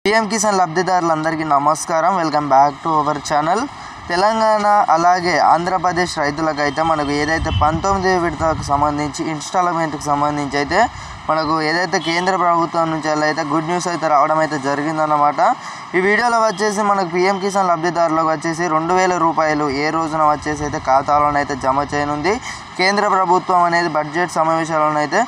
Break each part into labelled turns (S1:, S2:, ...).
S1: PM Kisan లబ్ధిదారులందరికీ నమస్కారం. Welcome back to our channel. Telangana అలాగే ఆంధ్రప్రదేశ్ రైతులకైతే మనకు ఏదైతే 19వ విడతకు సంబంధించి ఇన్స్టాల్మెంట్కి సంబంధించి అయితే మనకు ఏదైతే కేంద్ర ప్రభుత్వం నుంచి అయితే గుడ్ న్యూస్ అయితే రావడం అయితే జరిగిందన్నమాట. ఈ వీడియోలో వచ్చేసి మనకు పీఎం కిసాన్ లబ్ధిదారులకు వచ్చేసి 2000 రూపాయలు ఏ రోజున వచ్చేసి అయితే ఖాతాలోనైతే జమ చేయనుంది. కేంద్ర ప్రభుత్వం అనేది బడ్జెట్ సమావేశాల్లోనైతే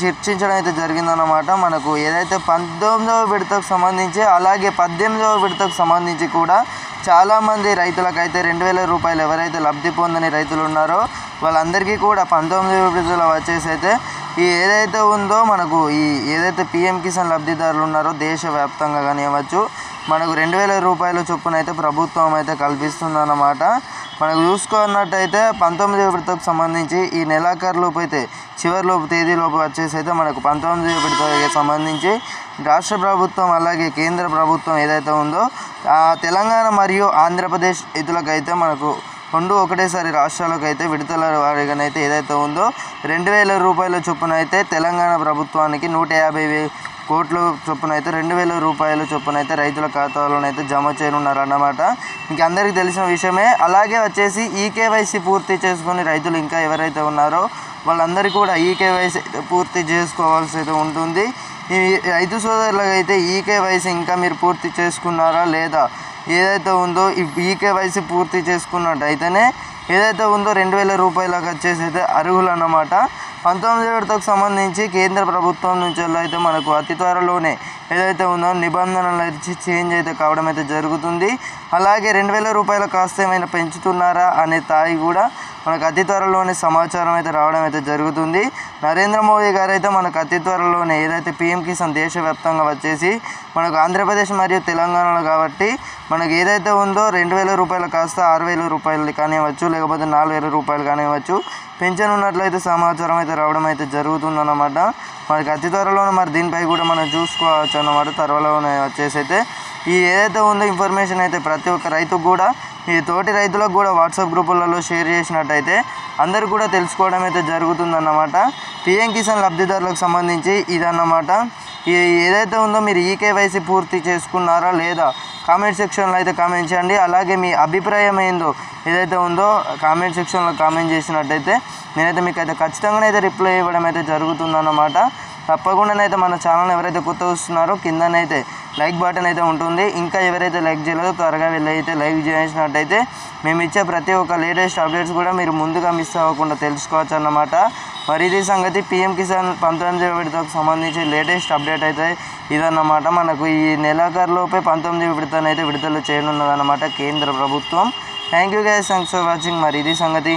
S1: చర్చించడం అయితే జరిగిందన్నమాట. మనకు ఏదైతే 19వ విడతకు సంబంధించి అలాగే 18వ విడతకు సంబంధించి కూడా చాలామంది రైతులకైతే 2000 రూపాయలు ఎవరైతే లబ్ధి పొందని రైతులు ఉన్నారో వాళ్ళందరికీ కూడా 19వ విడతలో వచ్చేసి అయితే ఈ ఏదైతే ఉందో మనకు ఈ ఏదైతే పీఎం కిసాన్ లబ్ధిదారులు ఉన్నారో దేశవ్యాప్తంగా కానివ్వచ్చు మనకు 2000 రూపాయల చొప్పున అయితే ప్రభుత్వం అయితే కల్పిస్తుందన్నమాట. మనకు చూసుకున్నట్టయితే 19వ విడతకు సంబంధించి ఈ నెలాఖరులోపు అయితే చివరిలోపు తేదీలోపు వచ్చేసి అయితే మనకు 19వ విడతకి సంబంధించి రాష్ట్ర ప్రభుత్వం అలాగే కేంద్ర ప్రభుత్వం ఏదైతే ఉందో తెలంగాణ మరియు ఆంధ్రప్రదేశ్ రైతులకైతే మనకు రెండు ఒకటేసారి రాష్ట్రాలకు అయితే విడతల వారిగానైతే ఏదైతే ఉందో 2000 రూపాయల చొప్పున అయితే తెలంగాణ ప్రభుత్వానికి 150 కోట్ల చొప్పున అయితే 2000 రూపాయల చొప్పున అయితే రైతుల ఖాతాలోనైతే జమ చేయనున్నారు అన్నమాట. ఇంక అందరికీ తెలిసిన విషయమే. అలాగే వచ్చేసి ఈకేవైసీ పూర్తి చేసుకుని రైతులు ఇంకా ఎవరైతే ఉన్నారో వాళ్ళందరికీ కూడా ఈకేవైసీ పూర్తి చేసుకోవాల్సి అయితే ఉంటుంది. ఈ రైతు సోదరులకు అయితే ఈకేవైసీ ఇంకా మీరు పూర్తి చేసుకున్నారా లేదా ఏదైతే ఉందో ఈ ఈకేవైసీ పూర్తి చేసుకున్నట్టయితేనే ఏదైతే ఉందో 2000 రూపాయలకు వచ్చేసి అయితే అర్హులు అన్నమాట. 19వ విడతకు సంబంధించి కేంద్ర ప్రభుత్వం నుంచి అయితే మనకు అతి త్వరలోనే ఏదైతే ఉందో నిబంధనలు అయితే చేంజ్ అయితే కావడం అయితే జరుగుతుంది. అలాగే 2000 రూపాయల కాస్త ఏమైనా పెంచుతున్నారా అనే తాయి కూడా మనకు అతి త్వరలోనే సమాచారం అయితే రావడం అయితే జరుగుతుంది. నరేంద్ర మోదీ గారు అయితే మనకు అతి త్వరలోనే ఏదైతే పీఎం కిసాన్ దేశవ్యాప్తంగా వచ్చేసి మనకు ఆంధ్రప్రదేశ్ మరియు తెలంగాణలో కాబట్టి మనకు ఏదైతే ఉందో 2000 రూపాయలు కాస్త 6000 రూపాయలు కానివ్వచ్చు లేకపోతే 4000 రూపాయలు కానివ్వచ్చు పెంచనున్నట్లయితే సమాచారం అయితే రావడం అయితే జరుగుతుందన్నమాట. మనకి అతి త్వరలోనే మరి దీనిపై కూడా మనం చూసుకోవచ్చు అన్నమాట. త్వరలోనే వచ్చేసి అయితే ఈ ఏదైతే ఉందో ఇన్ఫర్మేషన్ అయితే ప్రతి ఒక్క రైతుకు కూడా ఈ తోటి రైతులకు కూడా వాట్సాప్ గ్రూపులలో షేర్ చేసినట్టయితే అందరూ కూడా తెలుసుకోవడం అయితే జరుగుతుందన్నమాట. పీఎం కిసాన్ లబ్ధిదారులకు సంబంధించి ఇదన్నమాట. ఈ ఏదైతే ఉందో మీరు ఈకేవైసీ పూర్తి చేసుకున్నారా లేదా కామెంట్ సెక్షన్లో అయితే కామెంట్ చేయండి. అలాగే మీ అభిప్రాయం ఏందో ఏదైతే ఉందో కామెంట్ సెక్షన్లో కామెంట్ చేసినట్టయితే నేనైతే మీకు అయితే ఖచ్చితంగానైతే రిప్లై ఇవ్వడం అయితే జరుగుతుందన్నమాట. తప్పకుండానైతే మన ఛానల్ ఎవరైతే కొత్త వస్తున్నారో కిందనైతే లైక్ బటన్ అయితే ఉంటుంది. ఇంకా ఎవరైతే లైక్ చేయలేదో త్వరగా వెళ్ళి అయితే లైక్ చేసినట్టయితే మేము ఇచ్చే ప్రతి ఒక్క లేటెస్ట్ అప్డేట్స్ కూడా మీరు ముందుగా మిస్ అవ్వకుండా తెలుసుకోవచ్చు అన్నమాట. మరి ఇది సంగతి పీఎం కిసాన్ 19వ విడతకు సంబంధించి లేటెస్ట్ అప్డేట్ అయితే ఇదన్నమాట. మనకు ఈ నెలాఖరులోపే 19వ విడతనైతే విడుదల చేయనున్నదన్నమాట కేంద్ర ప్రభుత్వం. Thank you guys, thanks for watching. మరి ఇది సంగతి.